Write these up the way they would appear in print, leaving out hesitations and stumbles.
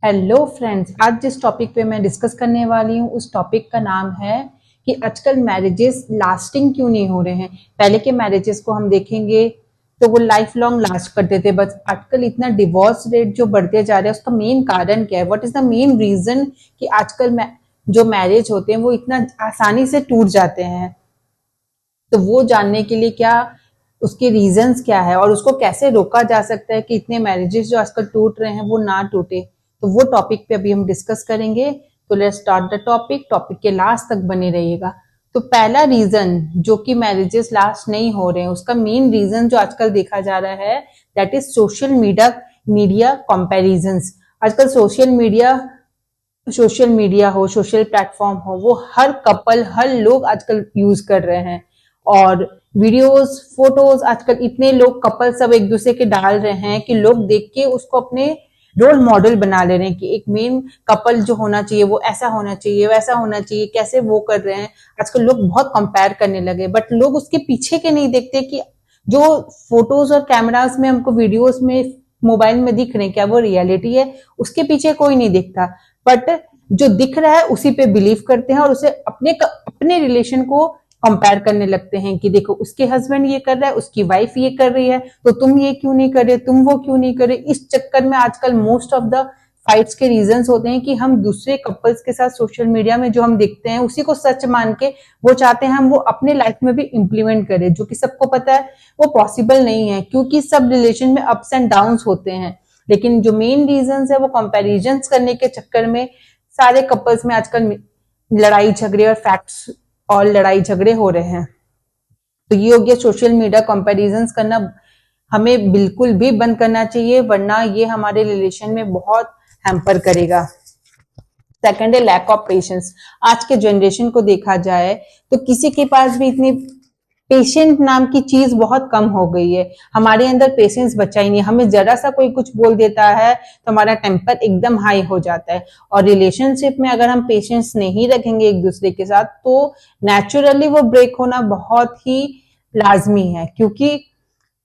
Hello friends, आज जिस topic पे मैं डिस्कस करने वाली हूँ उस टॉपिक का नाम है कि आजकल मैरिजेस लास्टिंग क्यों नहीं हो रहे हैं। पहले के मैरिजेस को हम देखेंगे तो वो लाइफ लॉन्ग लास्ट करते थे, बस आजकल इतना डिवोर्स रेट जो बढ़ते जा रहा है उसका मेन कारण क्या है, what is the main reason कि आजकल जो मैरिज होते हैं वो इतना आसानी से टूट जाते हैं। तो वो जानने के लिए क्या उसके रीजंस क्या है और उसको कैसे रोका जा सकता है कि इतने मैरिजेस जो आजकल टूट रहे हैं वो ना टूटे, तो वो टॉपिक पे अभी हम डिस्कस करेंगे। तो let's start the topic. Topic के लास्ट तक बने रहिएगा। तो पहला रीजन जो कि मैरिजेस लास्ट नहीं हो रहे हैं उसका मेन रीजन जो आजकल देखा जा रहा है that is social media comparisons. आजकल सोशल मीडिया हो, सोशल प्लेटफॉर्म हो, वो हर कपल हर लोग आजकल यूज कर रहे हैं। और वीडियोस फोटोज आजकल इतने लोग कपल सब एक दूसरे के डाल रहे हैं कि लोग देख के उसको अपने रोल मॉडल बना ले रहे हैं कि एक मेन कपल जो होना चाहिए वो ऐसा होना चाहिए, वैसा होना चाहिए, कैसे वो कर रहे हैं। आजकल लोग बहुत कंपेयर करने लगे, बट लोग उसके पीछे के नहीं देखते कि जो फोटोज और कैमरास में हमको वीडियोस में मोबाइल में दिख रहे हैं क्या वो रियलिटी है। उसके पीछे कोई नहीं दिखता, बट जो दिख रहा है उसी पे बिलीव करते हैं और उसे अपने रिलेशन को कंपेयर करने लगते हैं कि देखो उसके हस्बैंड ये कर रहा है, उसकी वाइफ ये कर रही है, तो तुम ये क्यों नहीं कर रहे, तुम वो क्यों नहीं कर रहे। इस चक्कर में आजकल मोस्ट ऑफ द फाइट्स के रीजंस होते हैं कि हम दूसरे कपल्स के साथ सोशल मीडिया में जो हम देखते हैं उसी को सच मान के वो चाहते हैं हम वो अपने लाइफ में भी इम्प्लीमेंट करें, जो कि सबको पता है वो पॉसिबल नहीं है क्योंकि सब रिलेशन में अप्स एंड डाउन्स होते हैं। लेकिन जो मेन रीजंस है वो कंपैरिजन करने के चक्कर में सारे कपल्स में आजकल लड़ाई झगड़े और फैक्ट्स और लड़ाई झगड़े हो रहे हैं। तो ये हो गया सोशल मीडिया कंपैरिजन करना हमें बिल्कुल भी बंद करना चाहिए, वरना ये हमारे रिलेशन में बहुत हैम्पर करेगा। सेकंड है लैक ऑफ पेशेंस। आज के जनरेशन को देखा जाए तो किसी के पास भी इतनी पेशेंट नाम की चीज बहुत कम हो गई है। हमारे अंदर पेशेंस बचा ही नहीं। हमें जरा सा कोई कुछ बोल देता है तो हमारा टेम्पर एकदम हाई हो जाता है। और रिलेशनशिप में अगर हम पेशेंस नहीं रखेंगे एक दूसरे के साथ तो नेचुरली वो ब्रेक होना बहुत ही लाजमी है, क्योंकि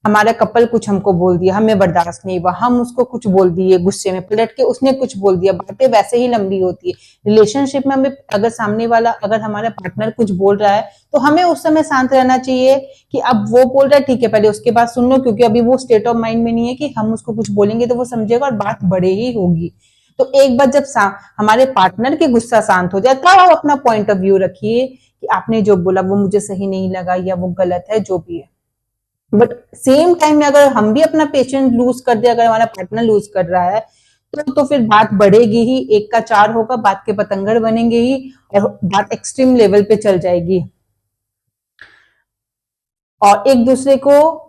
हमारा कपल कुछ हमको बोल दिया, हमें बर्दाश्त नहीं हुआ, हम उसको कुछ बोल दिए गुस्से में पलट के, उसने कुछ बोल दिया, बातें वैसे ही लंबी होती है। रिलेशनशिप में हमें अगर सामने वाला अगर हमारा पार्टनर कुछ बोल रहा है तो हमें उस समय शांत रहना चाहिए कि अब वो बोल रहा है ठीक है पहले उसके बाद सुन लो, क्योंकि अभी वो स्टेट ऑफ माइंड में नहीं है कि हम उसको कुछ बोलेंगे तो वो समझेगा और बात बढ़े ही होगी। तो एक बार जब हमारे पार्टनर की गुस्सा शांत हो जाए तब आप अपना पॉइंट ऑफ व्यू रखिए कि आपने जो बोला वो मुझे सही नहीं लगा या वो गलत है, जो भी है। बट सेम टाइम में अगर हम भी अपना पेशेंस लूज कर दे, अगर हमारा पार्टनर लूज कर रहा है तो फिर बात बढ़ेगी ही, एक का चार होगा, बात के पतंगर बनेंगे ही और बात एक्सट्रीम लेवल पे चल जाएगी। और एक दूसरे को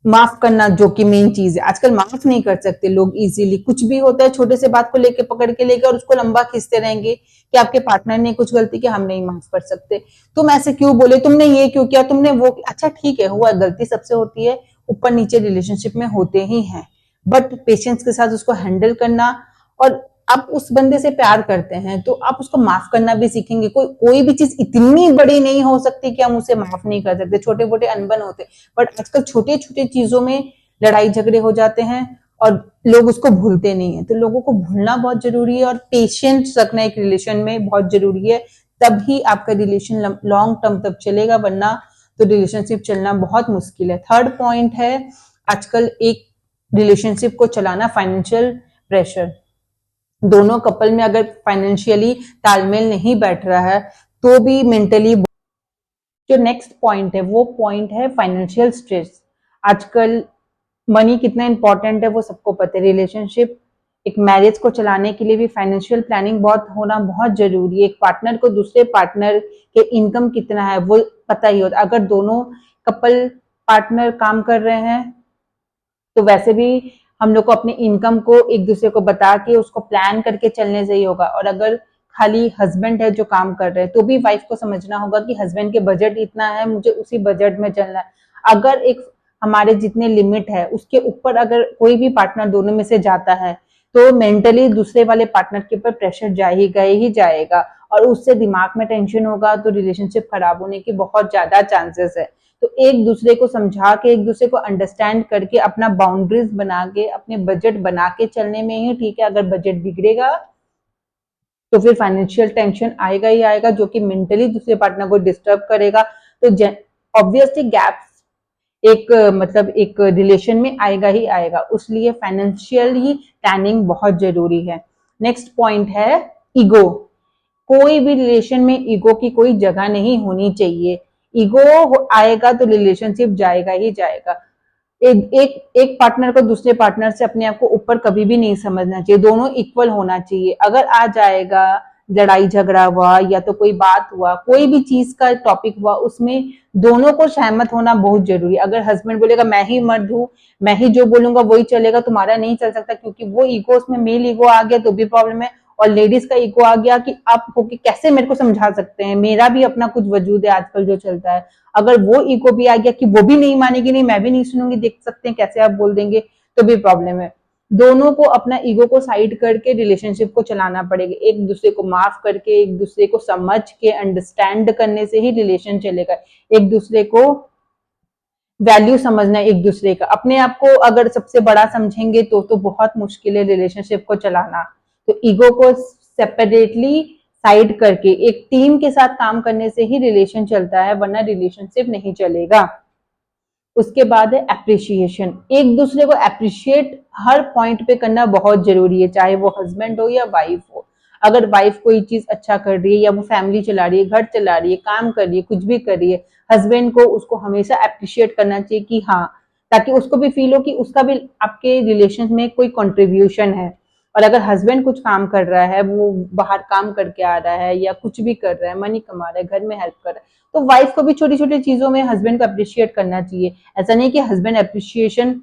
माफ करना जो कि मेन चीज है, आजकल माफ नहीं कर सकते लोग इजीली। कुछ भी होता है छोटे से बात को लेके पकड़ के लेके और उसको लंबा खींचते रहेंगे कि आपके पार्टनर ने कुछ गलती की, हम नहीं माफ कर सकते, तुम ऐसे क्यों बोले, तुमने ये क्यों किया, तुमने वो अच्छा ठीक है हुआ, गलती सबसे होती है, ऊपर नीचे रिलेशनशिप में होते ही हैं। बट पेशेंस के साथ उसको हैंडल करना, और आप उस बंदे से प्यार करते हैं तो आप उसको माफ करना भी सीखेंगे। कोई भी चीज इतनी बड़ी नहीं हो सकती कि हम उसे माफ नहीं कर सकते, छोटे मोटे अनबन होते, बट आजकल छोटे छोटे चीजों में लड़ाई झगड़े हो जाते हैं और लोग उसको भूलते नहीं है। तो लोगों को भूलना बहुत जरूरी है और पेशेंस रखना एक रिलेशन में बहुत जरूरी है, तभी आपका रिलेशन लॉन्ग टर्म तक चलेगा, वरना तो रिलेशनशिप चलना बहुत मुश्किल है। थर्ड पॉइंट है आजकल एक रिलेशनशिप को चलाना फाइनेंशियल प्रेशर। दोनों कपल में अगर फाइनेंशियली तालमेल नहीं बैठ रहा है तो भी मेंटली। जो नेक्स्ट पॉइंट है वो पॉइंट है फाइनेंशियल स्ट्रेस। आजकल मनी कितना इंपॉर्टेंट है वो सबको पता है। रिलेशनशिप एक मैरिज को चलाने के लिए भी फाइनेंशियल प्लानिंग बहुत होना बहुत जरूरी है। एक पार्टनर को दूसरे पार्टनर के इनकम कितना है वो पता ही होता। अगर दोनों कपल पार्टनर काम कर रहे हैं तो वैसे भी हम लोग को अपनी इनकम को एक दूसरे को बता के उसको प्लान करके चलने से ही होगा। और अगर खाली हस्बैंड है जो काम कर रहे हैं तो भी वाइफ को समझना होगा कि हस्बैंड के बजट इतना है, मुझे उसी बजट में चलना है। अगर एक हमारे जितने लिमिट है उसके ऊपर अगर कोई भी पार्टनर दोनों में से जाता है तो मेंटली दूसरे वाले पार्टनर के ऊपर प्रेशर जाएगा ही जाएगा और उससे दिमाग में टेंशन होगा, तो रिलेशनशिप खराब होने की बहुत ज्यादा चांसेस है। तो एक दूसरे को समझा के, एक दूसरे को अंडरस्टैंड करके, अपना बाउंड्रीज बना के, अपने बजट बना के चलने में ही ठीक है। अगर बजट बिगड़ेगा तो फिर फाइनेंशियल टेंशन आएगा ही आएगा, जो कि मेंटली दूसरे पार्टनर को डिस्टर्ब करेगा। तो ऑब्वियसली गैप्स मतलब एक रिलेशन में आएगा ही आएगा, उसलिए फाइनेंशियली प्लानिंग बहुत जरूरी है। नेक्स्ट पॉइंट है ईगो। कोई भी रिलेशन में ईगो की कोई जगह नहीं होनी चाहिए। ईगो आएगा तो रिलेशनशिप जाएगा ही जाएगा। एक पार्टनर को दूसरे पार्टनर से अपने आप को ऊपर कभी भी नहीं समझना चाहिए, दोनों इक्वल होना चाहिए। अगर आ जाएगा लड़ाई झगड़ा हुआ या तो कोई बात हुआ, कोई भी चीज का टॉपिक हुआ, उसमें दोनों को सहमत होना बहुत जरूरी है। अगर हस्बैंड बोलेगा मैं ही मर्द हूँ, मैं ही जो बोलूंगा वही चलेगा, तुम्हारा नहीं चल सकता, क्योंकि वो ईगो, उसमें मेल ईगो आ गया तो भी प्रॉब्लम है। और लेडीज का ईगो आ गया कि आप होके कैसे मेरे को समझा सकते हैं, मेरा भी अपना कुछ वजूद है आजकल जो चलता है। अगर वो ईगो भी आ गया कि वो भी नहीं मानेगी, नहीं मैं भी नहीं सुनूंगी, देख सकते हैं कैसे आप बोल देंगे, तो भी प्रॉब्लम है। दोनों को अपना ईगो को साइड करके रिलेशनशिप को चलाना पड़ेगा। एक दूसरे को माफ करके, एक दूसरे को समझ के, अंडरस्टैंड करने से ही रिलेशन चलेगा। एक दूसरे को वैल्यू समझना, एक दूसरे का, अपने आप को अगर सबसे बड़ा समझेंगे तो बहुत मुश्किल है रिलेशनशिप को चलाना। तो ईगो को सेपरेटली साइड करके एक टीम के साथ काम करने से ही रिलेशन चलता है, वरना रिलेशनशिप नहीं चलेगा। उसके बाद है एप्रिशिएशन। एक दूसरे को अप्रिशिएट हर पॉइंट पे करना बहुत जरूरी है, चाहे वो हस्बैंड हो या वाइफ हो। अगर वाइफ कोई चीज अच्छा कर रही है, या वो फैमिली चला रही है, घर चला रही है, काम कर रही है, कुछ भी कर रही है, हस्बैंड को उसको हमेशा अप्रिशिएट करना चाहिए कि हाँ, ताकि उसको भी फील हो कि उसका भी आपके रिलेशन में कोई कंट्रीब्यूशन है। और अगर हस्बैंड कुछ काम कर रहा है, वो बाहर काम करके आ रहा है या कुछ भी कर रहा है, मनी कमा रहा है, घर में हेल्प कर रहा है, तो वाइफ को भी छोटी छोटी चीजों में हस्बैंड को अप्रिशिएट करना चाहिए। ऐसा नहीं कि हस्बैंड अप्रिशिएशन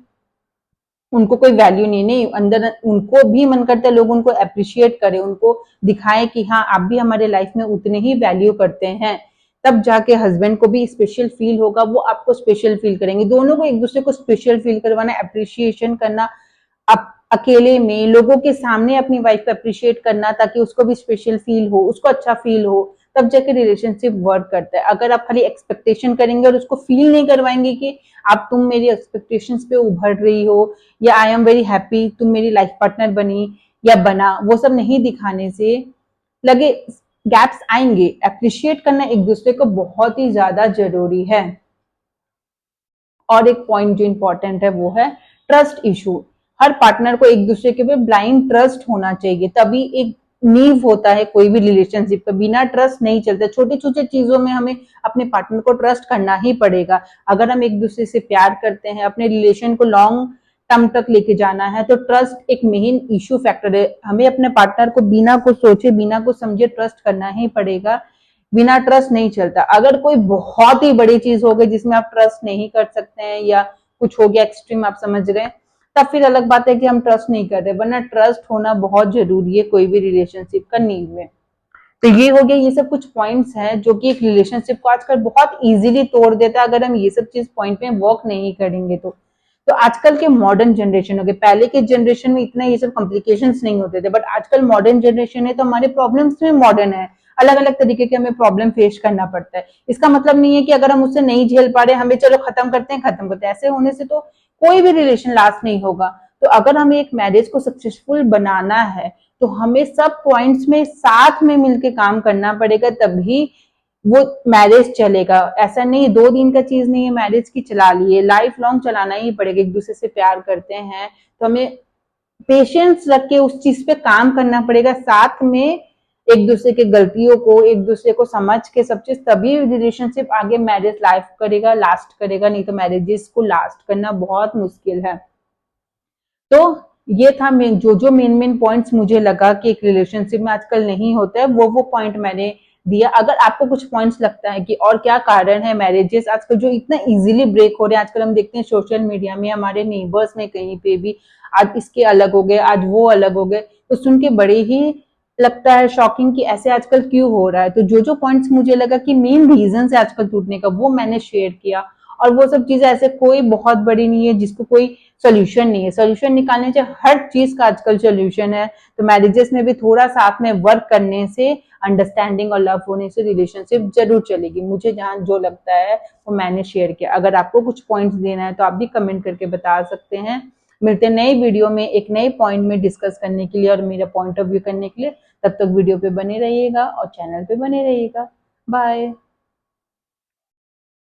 उनको कोई वैल्यू नहीं, अंदर उनको भी मन करता है लोग उनको अप्रिशिएट करें, उनको दिखाएं कि हाँ आप भी हमारे लाइफ में उतने ही वैल्यू करते हैं। तब जाके हस्बैंड को भी स्पेशल फील होगा, वो आपको स्पेशल फील करेंगे। दोनों को एक दूसरे को स्पेशल फील करवाना, अप्रिशिएशन करना, अकेले में लोगों के सामने अपनी वाइफ को अप्रिशिएट करना, ताकि उसको भी स्पेशल फील हो, उसको अच्छा फील हो, तब जाके रिलेशनशिप वर्क करता है। अगर आप खाली एक्सपेक्टेशन करेंगे और उसको फील नहीं करवाएंगे कि आप, तुम मेरी एक्सपेक्टेशंस पे उभर रही हो, या आई एम वेरी हैप्पी तुम मेरी लाइफ पार्टनर बनी या बना, वो सब नहीं दिखाने से लगे गैप्स आएंगे। अप्रिशिएट करना एक दूसरे को बहुत ही ज्यादा जरूरी है। और एक पॉइंट जो इंपॉर्टेंट है वो है ट्रस्ट इशू। हर पार्टनर को एक दूसरे के ऊपर ब्लाइंड ट्रस्ट होना चाहिए, तभी एक नींव होता है कोई भी रिलेशनशिप का। बिना ट्रस्ट नहीं चलता। छोटी छोटी चीजों में हमें अपने पार्टनर को ट्रस्ट करना ही पड़ेगा। अगर हम एक दूसरे से प्यार करते हैं, अपने रिलेशन को लॉन्ग टर्म तक लेके जाना है, तो ट्रस्ट एक मेन इशू फैक्टर है। हमें अपने पार्टनर को बिना कुछ सोचे, बिना कुछ समझे ट्रस्ट करना ही पड़ेगा। बिना ट्रस्ट नहीं चलता। अगर कोई बहुत ही बड़ी चीज हो गई जिसमें आप ट्रस्ट नहीं कर सकते हैं, या कुछ हो गया एक्सट्रीम, आप समझ रहे हैं, तब फिर अलग बात है कि हम ट्रस्ट नहीं कर रहे, वरना ट्रस्ट होना बहुत जरूरी है कोई भी रिलेशनशिप का नींव में। तो ये हो गया, ये सब कुछ पॉइंट्स हैं जो कि एक रिलेशनशिप को आजकल बहुत इजीली तोड़ देता है, अगर हम ये सब चीज पॉइंट में वर्क नहीं करेंगे तो आजकल के मॉडर्न जनरेशन हो गए, पहले के जनरेशन में इतना ये सब कॉम्प्लिकेशंस नहीं होते थे, बट आजकल मॉडर्न जनरेशन है तो हमारे प्रॉब्लम्स में मॉडर्न है। अलग अलग तरीके के हमें प्रॉब्लम फेस करना पड़ता है। इसका मतलब नहीं है कि अगर हम उससे नहीं झेल पा रहे, हमें चलो खत्म करते हैं। ऐसे होने से तो कोई भी रिलेशन लास्ट नहीं होगा। तो अगर हमें एक मैरिज को सक्सेसफुल बनाना है, तो हमें सब पॉइंट्स में साथ में मिलकर काम करना पड़ेगा, तभी वो मैरिज चलेगा। ऐसा नहीं 2 दिन का चीज नहीं है मैरिज की, चला लिए, लाइफ लॉन्ग चलाना ही पड़ेगा। एक दूसरे से प्यार करते हैं तो हमें पेशेंस रख के उस चीज पे काम करना पड़ेगा, साथ में एक दूसरे के गलतियों को, एक दूसरे को समझ के सब चीज, तभी रिलेशनशिप आगे मैरिज लाइफ करेगा, लास्ट करेगा। नहीं तो मैरिजेस को लास्ट करना बहुत मुश्किल है। तो ये था जो मेन पॉइंट्स मुझे लगा कि एक रिलेशनशिप में आजकल नहीं होता है, वो पॉइंट मैंने दिया। अगर आपको कुछ पॉइंट्स लगता है कि और क्या कारण है मैरिजेस आजकल जो इतना इजीली ब्रेक हो रहे हैं, आजकल हम देखते हैं सोशल मीडिया में, हमारे नेबर्स में कहीं पे भी, आज इसके अलग हो गए, आज वो अलग हो गए, तो सुन के बड़े ही लगता है शॉकिंग कि ऐसे आजकल क्यों हो रहा है। तो जो पॉइंट्स मुझे लगा कि मेन रीजन है आजकल टूटने का, वो मैंने शेयर किया। और वो सब चीजें ऐसे कोई बहुत बड़ी नहीं है जिसको कोई सोल्यूशन नहीं है। सोल्यूशन निकालने से हर चीज का आजकल सोल्यूशन है। तो मैरिजेस में भी थोड़ा साथ में वर्क करने से, अंडरस्टैंडिंग और लव होने से रिलेशनशिप जरूर चलेगी। मुझे जहां जो लगता है वो मैंने शेयर किया। अगर आपको कुछ पॉइंट्स देना है तो आप भी कमेंट करके बता सकते हैं। मिलते हैं नए वीडियो में एक नए पॉइंट में डिस्कस करने के लिए और मेरा पॉइंट ऑफ व्यू करने के लिए। तब तक वीडियो पे बने रहिएगा और चैनल पे बने रहिएगा। बाय।